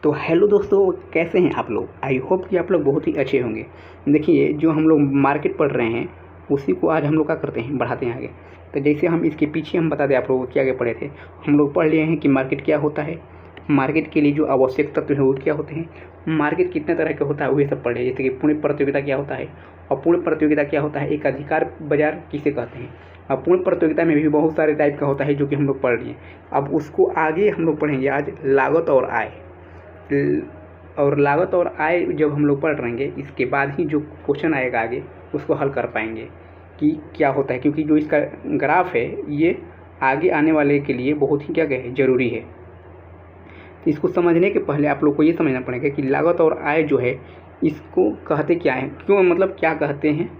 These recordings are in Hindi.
तो हेलो दोस्तों, कैसे हैं आप लोग। आई होप कि आप लोग बहुत ही अच्छे होंगे। देखिए, जो हम लोग मार्केट पढ़ रहे हैं उसी को आज हम लोग क्या करते हैं, बढ़ाते हैं आगे। तो जैसे हम इसके पीछे हम बता दें आप लोगों को, क्या आगे पढ़े थे। हम लोग पढ़ लिए हैं कि मार्केट क्या होता है, मार्केट के लिए जो आवश्यक तत्व है वो क्या होते हैं, मार्केट कितने तरह का होता है वही सब पढ़े। जैसे कि पूर्ण प्रतियोगिता क्या होता है, और पूर्ण प्रतियोगिता क्या होता है, एक अधिकार बाजार किसे कहते हैं। और पूर्ण प्रतियोगिता में भी बहुत सारे टाइप का होता है जो कि हम लोग पढ़ लिए। अब उसको आगे हम लोग पढ़ेंगे आज, लागत और आय। और लागत और आय जब हम लोग पढ़ रहेंगे, इसके बाद ही जो क्वेश्चन आएगा आगे उसको हल कर पाएंगे कि क्या होता है, क्योंकि जो इसका ग्राफ है ये आगे आने वाले के लिए बहुत ही क्या है, ज़रूरी है। तो इसको समझने के पहले आप लोग को ये समझना पड़ेगा कि लागत और आय जो है इसको कहते क्या है, क्यों, मतलब क्या कहते हैं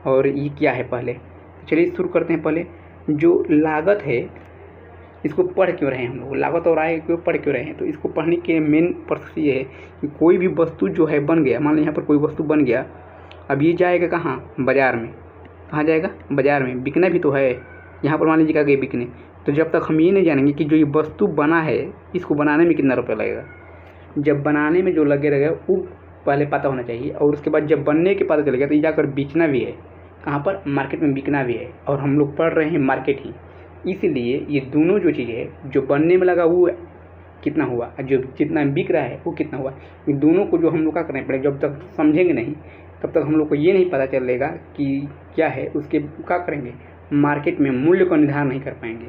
और ये क्या है। पहले चलिए शुरू करते हैं। पहले जो लागत है इसको पढ़ क्यों रहे हैं हम लोग, लागत और आय क्यों पढ़ क्यों रहे हैं। तो इसको पढ़ने के मेन पर्पस ये है कि कोई भी वस्तु जो है बन गया, मान लो यहाँ पर कोई वस्तु बन गया, अब ये जाएगा कहाँ, बाज़ार में। कहाँ जाएगा, बाज़ार में। बिकना भी तो है, यहाँ पर मान लीजिए क्या गए बिकने। तो जब तक हम ये नहीं जानेंगे कि जो ये वस्तु बना है इसको बनाने में कितना रुपया लगेगा, जब बनाने में जो लगे रहेगा वो पहले पता होना चाहिए। और उसके बाद जब बनने के पता चलेगा तो ये जाकर बिकना भी है, कहाँ पर, मार्केट में बिकना भी है। और हम लोग पढ़ रहे हैं मार्केट ही, इसलिए ये दोनों जो चीज़ है, जो बनने में लगा वो कितना हुआ, जो जितना बिक रहा है वो कितना हुआ, इन दोनों को जो हम लोग क्या करना पड़ेगा। जब तक समझेंगे नहीं तब तक हम लोग को ये नहीं पता चलेगा कि क्या है, उसके क्या करेंगे, मार्केट में मूल्य का निर्धारण नहीं कर पाएंगे।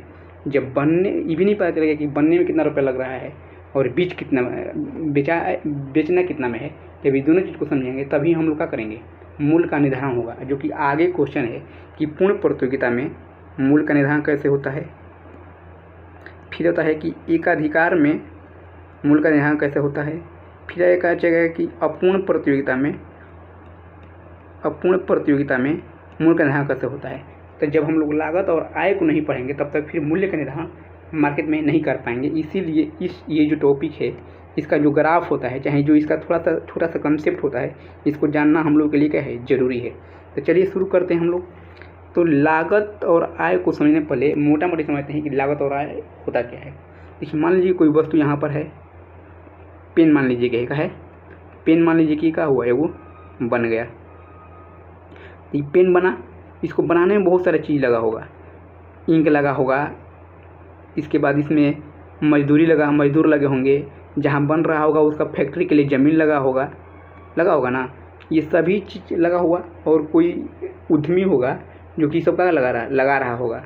जब बनने, ये भी नहीं पता चलेगा कि बनने में कितना रुपया लग रहा है और बीच कितना बेचना कितना में है। जब ये दोनों चीज़ को समझेंगे तभी हम लोग क्या करेंगे, मूल्य का निर्धारण होगा। जो कि आगे क्वेश्चन है कि पूर्ण प्रतियोगिता में मूल्य का निर्धारण कैसे होता है। फिर होता है कि एकाधिकार में मूल्य का निर्धारण कैसे होता है। फिर एक जगह कि अपूर्ण प्रतियोगिता में मूल्य का निर्धारण कैसे होता है। तो जब हम लोग लागत और आय को नहीं पढ़ेंगे तब तक फिर मूल्य का निर्धारण मार्केट में नहीं कर पाएंगे। इसीलिए ये जो टॉपिक है इसका जो ग्राफ होता है, चाहे जो इसका थोड़ा सा छोटा सा कंसेप्ट होता है, इसको जानना हम लोग के लिए क्या है, ज़रूरी है। तो चलिए शुरू करते हैं हम लोग। तो लागत और आय को समझने पहले मोटा मोटी समझते हैं कि लागत और आय होता क्या है। देखिए, मान लीजिए कोई वस्तु यहाँ पर है, पेन मान लीजिए क्या है, पेन मान लीजिए कि क्या हुआ है, वो बन गया। तो ये पेन बना, इसको बनाने में बहुत सारा चीज़ लगा होगा, इंक लगा होगा, इसके बाद इसमें मजदूरी मजदूर लगे होंगे, जहाँ बन रहा होगा उसका फैक्ट्री के लिए ज़मीन लगा होगा ना, ये सभी चीज़ लगा हुआ। और कोई उद्यमी होगा जो कि सबका लगा रहा होगा,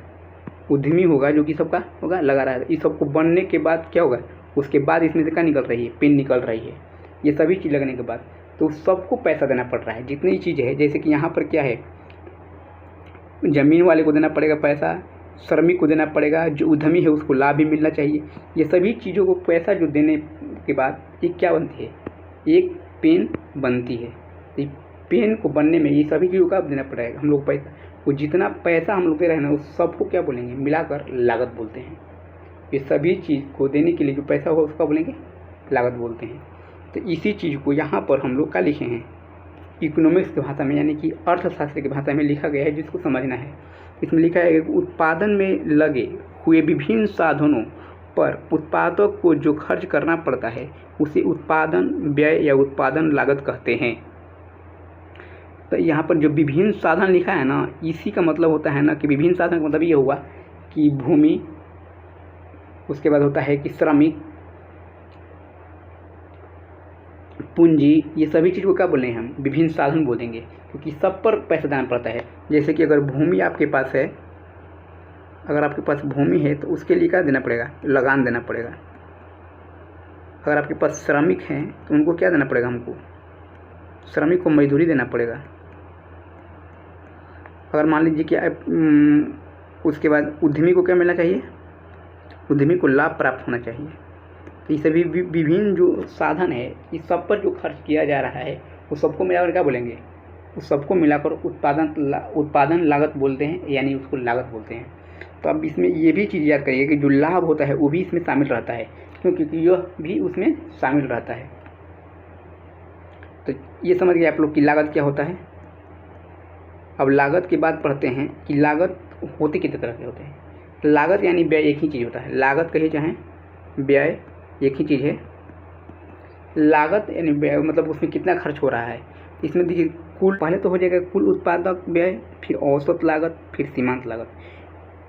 उद्यमी होगा जो कि सबका होगा लगा रहा है। इस सबको बनने के बाद क्या होगा, उसके बाद इसमें से क्या निकल रही है, पेन निकल रही है। ये सभी चीज़ लगने के बाद तो सबको पैसा देना पड़ रहा है, जितनी चीज़ है। जैसे कि यहाँ पर क्या है, ज़मीन वाले को देना पड़ेगा पैसा, श्रमिक को देना पड़ेगा, जो उद्यमी है उसको लाभ भी मिलना चाहिए। ये सभी चीज़ों को पैसा जो देने के बाद ये क्या बनती है, एक पेन बनती है। तो पेन को बनने में ये सभी चीज़ों का देना पड़ेगा हम लोग पैसा। वो जितना पैसा हम लोग दे रहे हैं ना, उस सबको क्या बोलेंगे, मिलाकर लागत बोलते हैं। ये सभी चीज़ को देने के लिए जो पैसा होगा उसका बोलेंगे लागत बोलते हैं। तो इसी चीज़ को यहाँ पर हम लोग क्या लिखे हैं, इकोनॉमिक्स की भाषा में, यानी कि अर्थशास्त्र की भाषा में लिखा गया है, जिसको समझना है। इसमें लिखा है कि उत्पादन में लगे हुए विभिन्न साधनों पर उत्पादक को जो खर्च करना पड़ता है उसे उत्पादन व्यय या उत्पादन लागत कहते हैं। तो यहाँ पर जो विभिन्न साधन लिखा है ना, इसी का मतलब होता है ना कि विभिन्न साधन का मतलब ये हुआ कि भूमि, उसके बाद होता है कि श्रमिक, पूंजी, ये सभी चीज़ को क्या बोलेंगे, हम विभिन्न साधन बोलेंगे, क्योंकि सब पर पैसा देना पड़ता है। जैसे कि अगर भूमि आपके पास है, अगर आपके पास भूमि है तो उसके लिए क्या देना पड़ेगा, लगान देना पड़ेगा। अगर आपके पास श्रमिक हैं तो उनको क्या देना पड़ेगा, हमको श्रमिक को मजदूरी देना पड़ेगा। अगर मान लीजिए कि उसके बाद उद्यमी को क्या मिलना चाहिए, उद्यमी को लाभ प्राप्त होना चाहिए। तो ये सभी विभिन्न जो साधन है, इस सब पर जो खर्च किया जा रहा है वो सबको मिलाकर क्या बोलेंगे, उस सबको मिलाकर उत्पादन लागत बोलते हैं, यानी उसको लागत बोलते हैं। तो अब इसमें ये भी चीज़ याद करिए कि जो लाभ होता है वो भी इसमें शामिल रहता है, क्योंकि यह भी उसमें शामिल रहता है। तो ये समझ गए आप लोग कि लागत क्या होता है। अब लागत के बाद पढ़ते हैं कि लागत होते कितने तरह के होते हैं। लागत यानी व्यय एक ही चीज़ होता है, लागत कहिए चाहे व्यय एक ही चीज़ है। लागत यानी मतलब उसमें कितना खर्च हो रहा है। इसमें देखिए कुल पहले तो हो जाएगा कुल उत्पादक व्यय, फिर औसत लागत, फिर सीमांत लागत।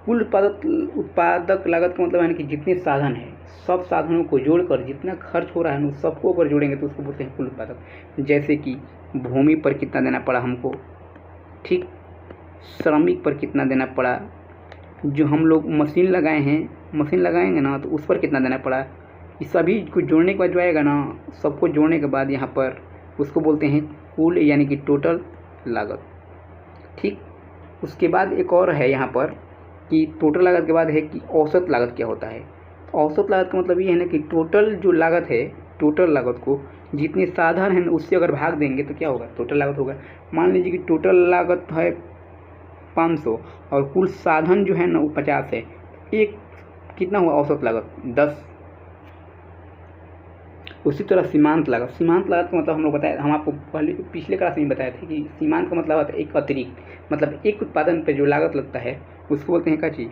कुल उत्पादक लागत का मतलब है कि जितने साधन हैं सब साधनों को जोड़कर जितना खर्च हो रहा है उन सबको अगर जोड़ेंगे तो उसको बोलते हैं कुल उत्पादक। जैसे कि भूमि पर कितना देना पड़ा हमको, ठीक, श्रमिक पर कितना देना पड़ा, जो हम लोग मशीन लगाए हैं, मशीन लगाएंगे ना तो उस पर कितना देना पड़ा, इस सभी को जोड़ने के बाद जो आएगा ना, सबको जोड़ने के बाद यहाँ पर उसको बोलते हैं कुल यानी कि टोटल लागत। ठीक, उसके बाद एक और है यहाँ पर कि टोटल लागत के बाद है कि औसत लागत क्या होता है। औसत लागत का मतलब ये है ना कि टोटल जो लागत है, टोटल लागत को जितने साधन हैं उससे अगर भाग देंगे तो क्या होगा, टोटल लागत होगा। मान लीजिए कि टोटल लागत है 500 और कुल साधन जो है ना वो 50 है, एक कितना हुआ औसत लागत 10। उसी तरह सीमांत लागत, सीमांत लागत का मतलब हम लोग बताया, हम आपको पहले पिछले क्लास में बताए थे कि सीमांत का मतलब होता है एक अतिरिक्त, मतलब एक उत्पादन पे जो लागत लगता है उसको बोलते हैं क्या चीज़,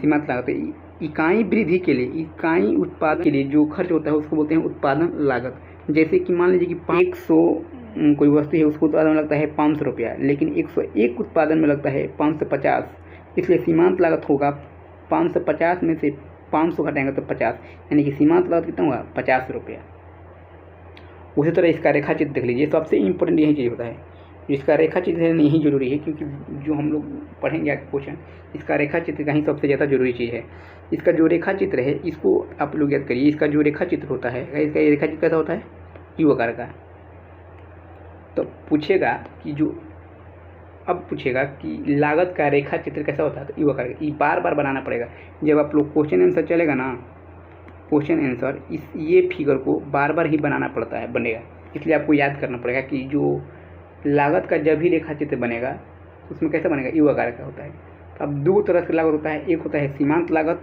सीमांत लागत। इकाई वृद्धि के लिए, इकाई उत्पादन के लिए जो खर्च होता है उसको बोलते हैं उत्पादन लागत। जैसे कि मान लीजिए कि 100 कोई वस्तु है उसको उत्पादन में लगता है 500 रुपया, लेकिन 101 उत्पादन में लगता है 550, इसलिए सीमांत लागत होगा 550 में से 500 घटाएंगे तो 50, यानी कि सीमांत लागत कितना होगा 50 रुपया। उसी तरह इसका रेखा चित्र देख लीजिए, सबसे इम्पोर्टेंट यही चीज़ होता है। इसका रेखा चित्र यही जरूरी है क्योंकि जो हम लोग पढ़ेंगे आगे क्वेश्चन, इसका रेखा चित्र का ही सबसे ज़्यादा जरूरी चीज़ है। इसका जो रेखा चित्र है इसको आप लोग याद करिए। इसका जो रेखा चित्र होता है, इसका रेखा चित्र कैसा होता है, यू आकार का। तो पूछेगा कि अब पूछेगा कि लागत का रेखा चित्र कैसा होता है, तो यू आकार का। ये बार बार बनाना पड़ेगा जब आप लोग क्वेश्चन आंसर चलेगा ना, क्वेश्चन आंसर ये फिगर को बार बार ही बनाना पड़ता है, बनेगा, इसलिए आपको याद करना पड़ेगा कि जो लागत का जब भी रेखा चित्र बनेगा उसमें कैसा बनेगा, यू आकार का होता है। तो अब दो तरह से लागत होता है, एक होता है सीमांत लागत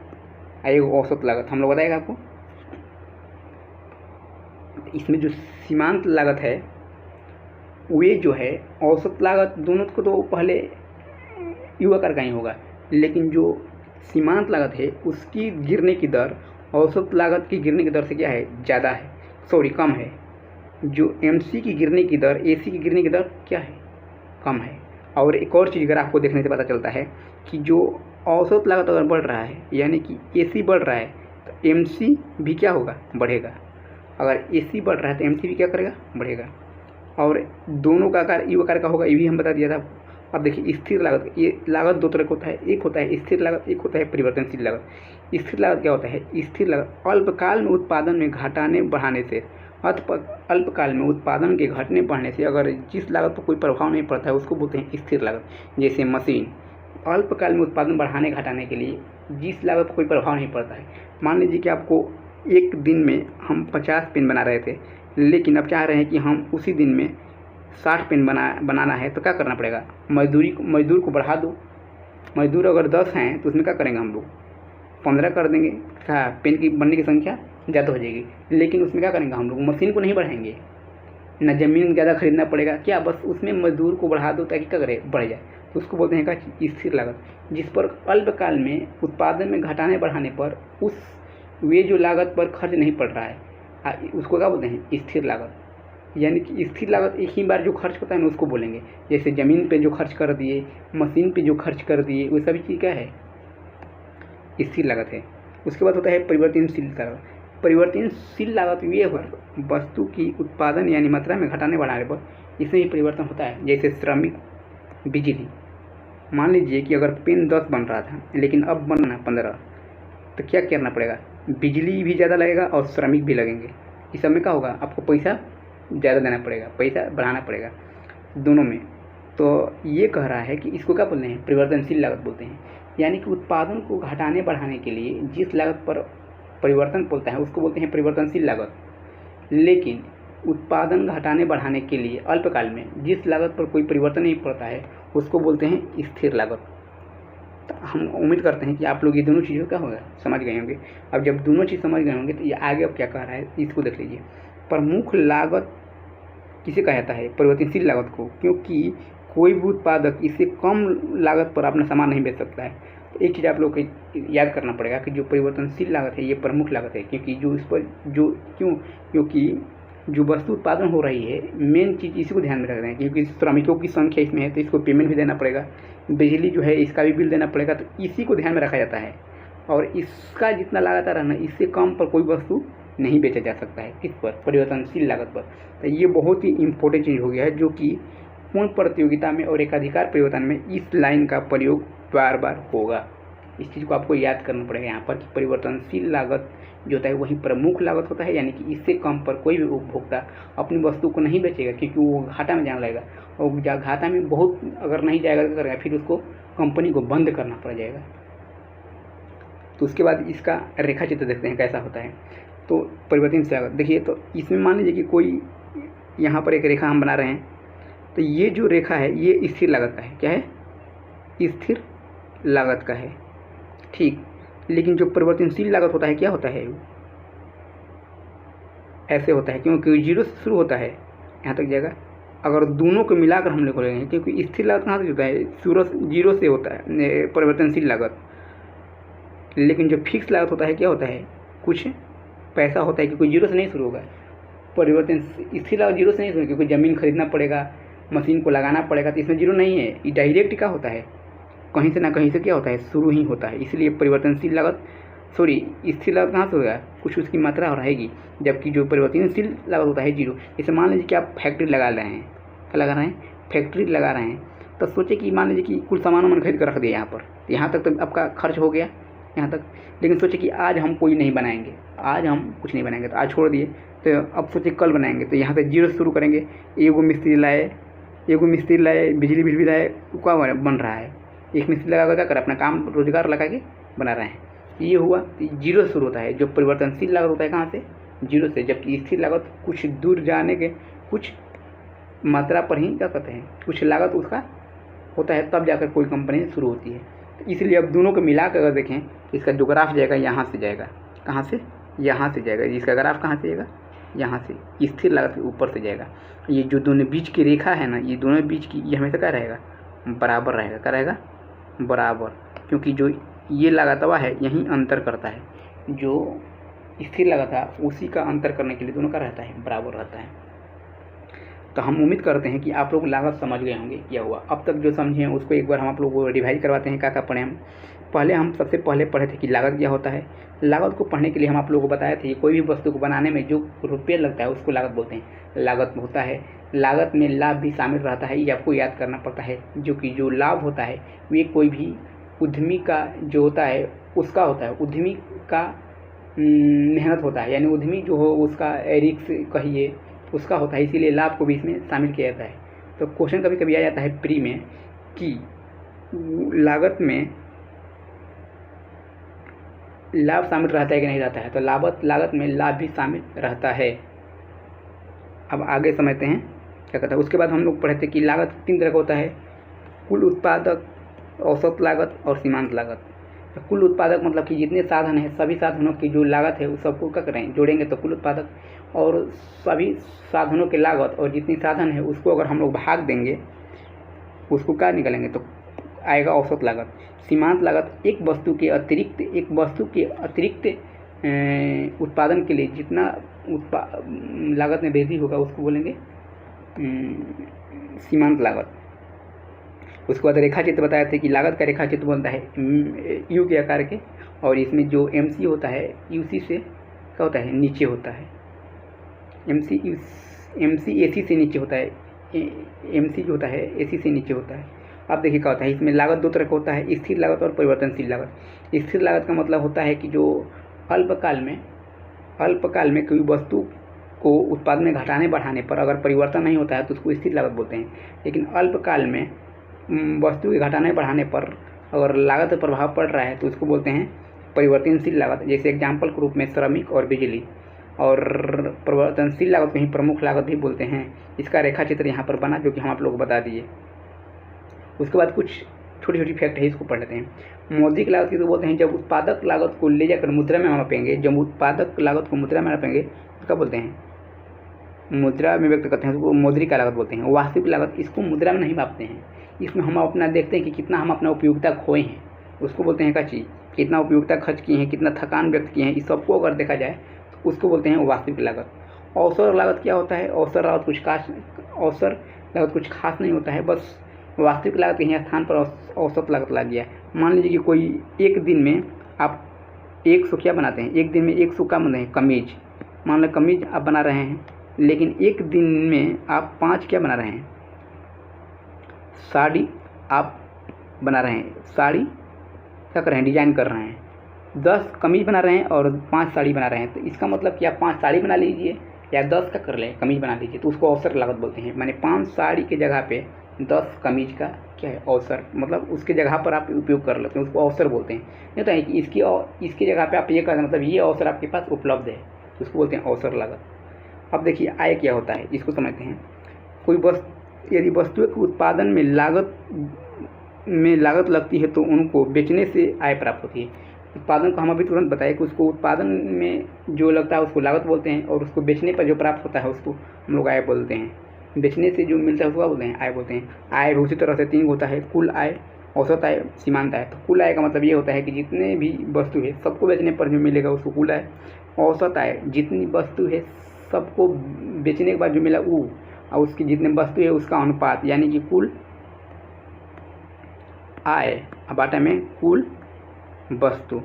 और एक औसत लागत। हम लोग बताएगा आपको, इसमें जो सीमांत लागत है वे जो है औसत लागत दोनों को तो पहले यू आकार का ही होगा, लेकिन जो सीमांत लागत है उसकी गिरने की दर औसत लागत की गिरने की दर से क्या है, ज़्यादा है, सॉरी कम है। जो MC की गिरने की दर AC की गिरने की दर क्या है, कम है। और एक और चीज़ अगर आपको देखने से पता चलता है कि जो औसत लागत अगर बढ़ रहा है यानी कि AC बढ़ रहा है तो MC भी क्या होगा, बढ़ेगा। अगर AC बढ़ रहा है तो MC भी क्या करेगा, बढ़ेगा। और दोनों का आकार यू आकार का होगा, ये भी हम बता दिया था। अब देखिए स्थिर लागत, ये लागत दो तरह का होता है, एक होता है स्थिर लागत, एक होता है परिवर्तनशील लागत। स्थिर लागत क्या होता है, स्थिर लागत अल्पकाल में उत्पादन में घटाने बढ़ाने से, अल्पकाल में उत्पादन के घटने बढ़ने से अगर जिस लागत पर कोई प्रभाव नहीं पड़ता है उसको बोलते हैं स्थिर लागत। जैसे मशीन, अल्पकाल में उत्पादन बढ़ाने घटाने के लिए जिस लागत पर कोई प्रभाव नहीं पड़ता है। मान लीजिए कि आपको एक दिन में हम 50 पेन बना रहे थे, लेकिन अब चाह रहे हैं कि हम उसी दिन में 60 पेन बनाना है, तो क्या करना पड़ेगा, मजदूर को बढ़ा दो। मजदूर अगर 10 हैं तो उसमें क्या करेंगे हम लोग, 15 कर देंगे, क्या पेन की बनने की संख्या ज़्यादा हो जाएगी। लेकिन उसमें क्या करेंगे हम लोग, मशीन को नहीं बढ़ाएंगे, ना ज़मीन ज़्यादा खरीदना पड़ेगा, क्या बस उसमें मजदूर को बढ़ा दो ताकि क्या करे, बढ़ जाए। तो उसको बोलते हैं क्या, स्थिर लागत। जिस पर अल्पकाल में उत्पादन में घटाने बढ़ाने पर उस वे जो लागत पर खर्च नहीं पड़ रहा है उसको क्या बोलते हैं, स्थिर लागत। यानी कि स्थिर लागत एक ही बार जो खर्च होता है ना उसको बोलेंगे। जैसे ज़मीन पे जो खर्च कर दिए, मशीन पे जो खर्च कर दिए, वो सभी चीज़ क्या है, स्थिर लागत है। उसके बाद होता है परिवर्तनशील लागत। परिवर्तनशील लागत ये है वस्तु की उत्पादन यानी मात्रा में घटाने बढ़ाने पर इसमें ही परिवर्तन होता है। जैसे श्रमिक, बिजली। मान लीजिए कि अगर पेन 10 बन रहा था लेकिन अब बनना 15, तो क्या करना पड़ेगा, बिजली भी ज़्यादा लगेगा और श्रमिक भी लगेंगे। इस सब में क्या होगा, आपको पैसा ज़्यादा देना पड़ेगा, पैसा बढ़ाना पड़ेगा दोनों में। तो ये कह रहा है कि इसको क्या बोलते हैं, परिवर्तनशील लागत बोलते हैं। यानी कि उत्पादन को घटाने बढ़ाने के लिए जिस लागत पर परिवर्तन बोलता है उसको बोलते हैं परिवर्तनशील लागत। लेकिन उत्पादन घटाने बढ़ाने के लिए अल्पकाल में जिस लागत पर कोई परिवर्तन नहीं पड़ता है उसको बोलते हैं स्थिर लागत। तो हम उम्मीद करते हैं कि आप लोग ये दोनों चीज़ों का होगा समझ गए होंगे। अब जब दोनों चीज़ समझ गए होंगे तो ये आगे अब क्या कह रहा है इसको देख लीजिए। प्रमुख लागत किसे कहा जाता है, परिवर्तनशील लागत को, क्योंकि कोई भी उत्पादक इससे कम लागत पर अपना सामान नहीं बेच सकता है। एक चीज़ आप लोग को याद करना पड़ेगा कि जो परिवर्तनशील लागत है ये प्रमुख लागत है, क्योंकि जो इस पर जो क्योंकि जो वस्तु उत्पादन हो रही है मेन चीज़ इसी को ध्यान में रख रहे हैं, क्योंकि श्रमिकों की संख्या इसमें है तो इसको पेमेंट भी देना पड़ेगा, बिजली जो है इसका भी बिल देना पड़ेगा, तो इसी को ध्यान में रखा जाता है। और इसका जितना लागत आ रहा है ना, इससे कम पर कोई वस्तु नहीं बेचा जा सकता है। किस पर? परिवर्तनशील लागत पर। तो ये बहुत ही इम्पोर्टेंट चीज़ हो गया है, जो कि पूर्ण प्रतियोगिता में और एकाधिकार परिवर्तन में इस लाइन का प्रयोग बार बार होगा। इस चीज़ को आपको याद करना पड़ेगा यहाँ पर कि परिवर्तनशील लागत जो होता है वही प्रमुख लागत होता है, यानी कि इससे कम पर कोई भी उपभोक्ता अपनी वस्तु को नहीं बेचेगा, क्योंकि वो घाटा में जाने लगेगा, और घाटा में बहुत अगर नहीं जाएगा तो करेगा फिर उसको कंपनी को बंद करना पड़ जाएगा। तो उसके बाद इसका रेखा चित्र देखते हैं कैसा होता है। तो परिवर्तनशील लागत देखिए, तो इसमें मान लीजिए कि कोई यहाँ पर एक रेखा हम बना रहे हैं, तो ये जो रेखा है ये स्थिर लागत का है। क्या है? स्थिर लागत का है, ठीक। लेकिन जो परिवर्तनशील लागत होता है क्या होता है? ऐसे होता है, क्योंकि जीरो से शुरू होता है यहाँ तक जाएगा। अगर दोनों को मिलाकर हम लोग लेंगे, क्योंकि स्थिर लागत कहाँ से होता है? जीरो से होता है परिवर्तनशील लागत। लेकिन जो फिक्स लागत होता है क्या होता है? कुछ पैसा होता है, क्योंकि जीरो से नहीं शुरू होगा। परिवर्तन स्थिर लागत जीरो से नहीं शुरू, क्योंकि ज़मीन खरीदना पड़ेगा, मशीन को लगाना पड़ेगा, तो इसमें जीरो नहीं है। ये डायरेक्ट क्या होता है? कहीं से ना कहीं से क्या होता है? शुरू ही होता है। इसलिए परिवर्तनशील लागत स्थिर लागत कहाँ से होगा? कुछ उसकी मात्रा रहेगी, जबकि जो परिवर्तनशील लागत होता है जीरो। जैसे मान लीजिए कि आप फैक्ट्री लगा रहे हैं, क्या लगा रहे हैं? फैक्ट्री लगा रहे हैं, तो सोचे कि मान लीजिए कि कुल सामान वामान खरीद कर रख दिया यहाँ पर, यहाँ तक तो आपका खर्च हो गया यहाँ तक। लेकिन सोचे कि आज हम कोई नहीं बनाएंगे, आज हम कुछ नहीं बनाएंगे, तो आज छोड़ दिए, तो अब सोचे कल बनाएंगे, तो यहाँ से जीरो से शुरू करेंगे। एगो मिस्त्री लाए, बिजली बिल भी लाए, क्या बन रहा है? एक मिस्त्री लगा क्या कर अपना काम रोजगार लगा के बना रहे हैं, ये हुआ। तो जीरो से शुरू होता है। जो परिवर्तनशील लागत होता है कहाँ से? जीरो से। जबकि स्थिर लागत कुछ दूर जाने के कुछ मात्रा पर ही क्या कहते हैं, कुछ लागत उसका होता है, तब जाकर कोई कंपनी शुरू होती है। तो इसलिए अब दोनों को मिला कर अगर देखें, इसका जो ग्राफ जाएगा यहाँ से जाएगा, कहाँ से? यहाँ से जाएगा। इसका ग्राफ कहाँ से जाएगा? यहाँ से। स्थिर लागत के ऊपर से जाएगा। ये जो दोनों बीच की रेखा है ना, ये दोनों बीच की, ये हमेशा क्या रहेगा? बराबर रहेगा। क्या रहेगा? बराबर। क्योंकि जो ये लागत हुआ है यही अंतर करता है, जो स्थिर लागत है उसी का अंतर करने के लिए दोनों का रहता है, बराबर रहता है। तो हम उम्मीद करते हैं कि आप लोग लागत समझ गए होंगे क्या हुआ। अब तक जो समझे हैं उसको एक बार हम आप लोगों को रिवाइज करवाते हैं। क्या पढ़े हम सबसे पहले पढ़े थे कि लागत क्या होता है। लागत को पढ़ने के लिए हम आप लोगों को बताए थे, कोई भी वस्तु को बनाने में जो रुपये लगता है उसको लागत बोलते हैं। लागत होता है, लागत में लाभ भी शामिल रहता है, ये आपको याद करना पड़ता है। जो लाभ होता है वे कोई भी उद्यमी का जो होता है उसका होता है, उद्यमी का मेहनत होता है, यानी उद्यमी जो हो उसका रिस्क कहिए उसका होता है, इसीलिए लाभ को भी इसमें शामिल किया जाता है। तो क्वेश्चन कभी कभी आ जाता है प्री में कि लागत में लाभ शामिल रहता है कि नहीं रहता है, तो लागत में लाभ भी शामिल रहता है। अब आगे समझते हैं क्या कहता है। उसके बाद हम लोग पढ़े थे कि लागत 3 तरह का होता है, कुल उत्पादक, औसत लागत और सीमांत लागत। तो कुल उत्पादक मतलब कि जितने साधन हैं सभी साधनों की जो लागत है उस सबको क्या करें, जोड़ेंगे तो कुल उत्पादक, और सभी साधनों की लागत और जितनी साधन है उसको अगर हम लोग भाग देंगे उसको क्या निकालेंगे तो आएगा औसत लागत। सीमांत लागत एक वस्तु के अतिरिक्त उत्पादन के लिए जितना लागत में वृद्धि होगा उसको बोलेंगे सीमांत लागत। उसके बाद रेखा चित्र बताए थे कि लागत का रेखा चित्र बनता है यू के आकार के, और इसमें जो MC होता है UC से क्या होता है, नीचे होता है। MC AC से नीचे होता है, MC जो होता है AC से नीचे होता है। अब देखिए क्या होता है, इसमें लागत 2 तरह का होता है, स्थिर लागत और परिवर्तनशील लागत। स्थिर लागत का मतलब होता है कि जो अल्पकाल में कोई वस्तु को उत्पादन में घटाने बढ़ाने पर अगर परिवर्तन नहीं होता है तो उसको स्थिर लागत बोलते हैं। लेकिन अल्पकाल में वस्तु के घटाने बढ़ाने पर अगर लागत पर प्रभाव पड़ रहा है तो उसको बोलते हैं परिवर्तनशील लागत। जैसे एग्जाम्पल के रूप में श्रमिक और बिजली, और परिवर्तनशील लागत को ही प्रमुख लागत भी बोलते हैं। इसका रेखा चित्र यहाँ पर बना जो कि हम आप लोग को बता दिए। उसके बाद कुछ छोटी छोटी फैक्ट है, इसको पढ़ लेते हैं। मौद्रिक लागत किसको बोलते हैं, जब उत्पादक लागत को ले जाकर मुद्रा में मापेंगे, जब उत्पादक लागत को मुद्रा में मापेंगे तो क्या बोलते हैं, मुद्रा में व्यक्त करते हैं, उसको मौद्रिक लागत बोलते हैं। वास्तविक लागत इसको मुद्रा में नहीं मापते हैं, इसमें हम अपना देखते हैं कि कितना हम अपना उपयोगिता खोए हैं, उसको बोलते हैं क्या चीज़, कितना उपयोगिता खर्च किए हैं, कितना थकान व्यक्त किए हैं, इस सबको अगर देखा जाए तो उसको बोलते हैं वास्तविक लागत। अवसर लागत क्या होता है, अवसर लागत कुछ खास नहीं होता है, बस वास्तविक लागत के यहाँ स्थान पर औसत लागत लग गया। मान लीजिए कि कोई एक दिन में आप 100 क्या बनाते हैं, एक दिन में 100 क्या बनाते हैं, कमीज, मान लो कमीज आप बना रहे हैं, लेकिन एक दिन में आप 5 क्या बना रहे हैं, साड़ी आप बना रहे हैं, साड़ी क्या कर रहे हैं, डिजाइन कर रहे हैं, 10 कमीज बना रहे हैं और 5 साड़ी बना रहे हैं। तो इसका मतलब कि आप 5 साड़ी बना लीजिए या 10 का कर लें कमीज बना लीजिए, तो उसको अवसर लागत बोलते हैं। माने 5 साड़ी के जगह पे 10 कमीज का क्या है, अवसर, मतलब उसके जगह पर आप उपयोग कर लेते हैं, उसको अवसर बोलते हैं। नहीं होता है कि इसकी जगह पे आप ये कर, मतलब ये अवसर आपके पास उपलब्ध है, तो उसको बोलते हैं अवसर लागत। अब देखिए आय क्या होता है, इसको समझते हैं। कोई यदि वस्तुओं के उत्पादन में लागत लगती है तो उनको बेचने से आय प्राप्त होती है। उत्पादन को हम अभी तुरंत बताए कि उसको उत्पादन में जो लगता है उसको लागत बोलते हैं, और उसको बेचने पर जो प्राप्त होता है उसको हम लोग आय बोलते हैं। बेचने से जो मिलता है उसको बोलते हैं आय बोलते हैं। आय भी उसी तरह से 3 होता है, कुल आय, औसत आय, सीमांत आय। तो कुल आय का मतलब ये होता है कि जितने भी वस्तु है सबको बेचने पर जो मिलेगा उसको कुल आय। औसत आय, जितनी वस्तु है सबको बेचने के बाद जो मिला वो, और उसकी जितने वस्तु है उसका अनुपात, यानी कि कुल आय अब बाटा में कुल वस्तु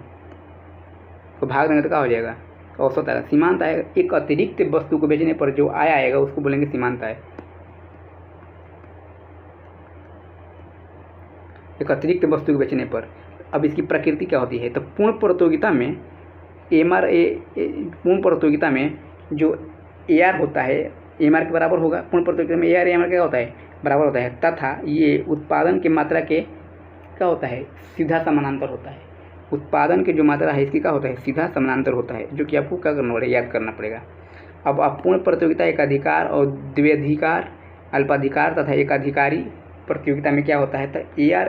को भाग देंगे तो क्या हो जाएगा, औसत आय। सीमांत आय, एक अतिरिक्त वस्तु को बेचने पर जो आय आएगा उसको बोलेंगे सीमांत आय। एक अतिरिक्त वस्तु को बेचने पर। अब इसकी प्रकृति क्या होती है, तो पूर्ण प्रतियोगिता में पूर्ण प्रतियोगिता में जो AR होता है MR के बराबर होगा। पूर्ण प्रतियोगिता में AR MR क्या होता है, बराबर होता है, तथा ये उत्पादन की मात्रा के क्या होता है, सीधा समानांतर होता है। उत्पादन की जो मात्रा है इसकी क्या होता है, सीधा समानांतर होता है, जो कि आपको क्या करना पड़ेगा, याद करना पड़ेगा। अब आप पूर्ण प्रतियोगिता, एकाधिकार और द्विअधिकार, अल्पाधिकार तथा एकाधिकारी प्रतियोगिता में क्या होता है, तो AR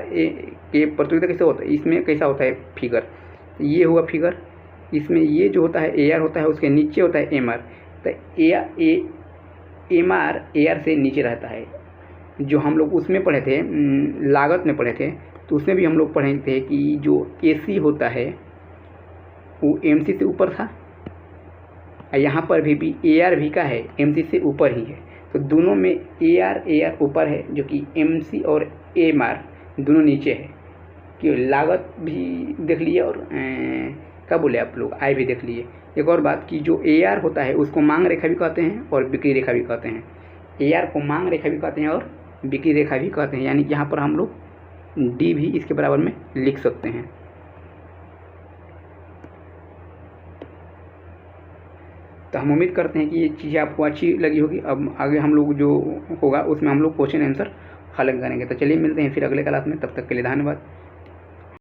के प्रतियोगिता कैसे होता है, इसमें कैसा होता है फिगर, ये हुआ फिगर, इसमें ये जो होता है AR होता है, उसके नीचे होता है MR। तो MR AR से नीचे रहता है। जो हम लोग उसमें पढ़े थे, लागत में पढ़े थे, तो उसमें भी हम लोग पढ़े थे कि जो AC होता है वो MC से ऊपर था, और यहाँ पर भी AR भी का है, MC से ऊपर ही है। तो दोनों में AR ऊपर है, जो कि MC और MR दोनों नीचे है। कि लागत भी देख लिए और क्या बोले आप लोग, आय भी देख लिए। एक और बात कि जो AR होता है उसको मांग रेखा भी कहते हैं और बिक्री रेखा भी कहते हैं। AR को मांग रेखा भी कहते हैं और बिक्री रेखा भी कहते हैं, यानी कि यहाँ पर हम लोग D भी इसके बराबर में लिख सकते हैं। तो हम उम्मीद करते हैं कि ये चीज़ें आपको अच्छी लगी होगी। अब आगे हम लोग जो होगा उसमें हम लोग क्वेश्चन आंसर हल करेंगे। तो चलिए मिलते हैं फिर अगले क्लास में, तब तक के लिए धन्यवाद।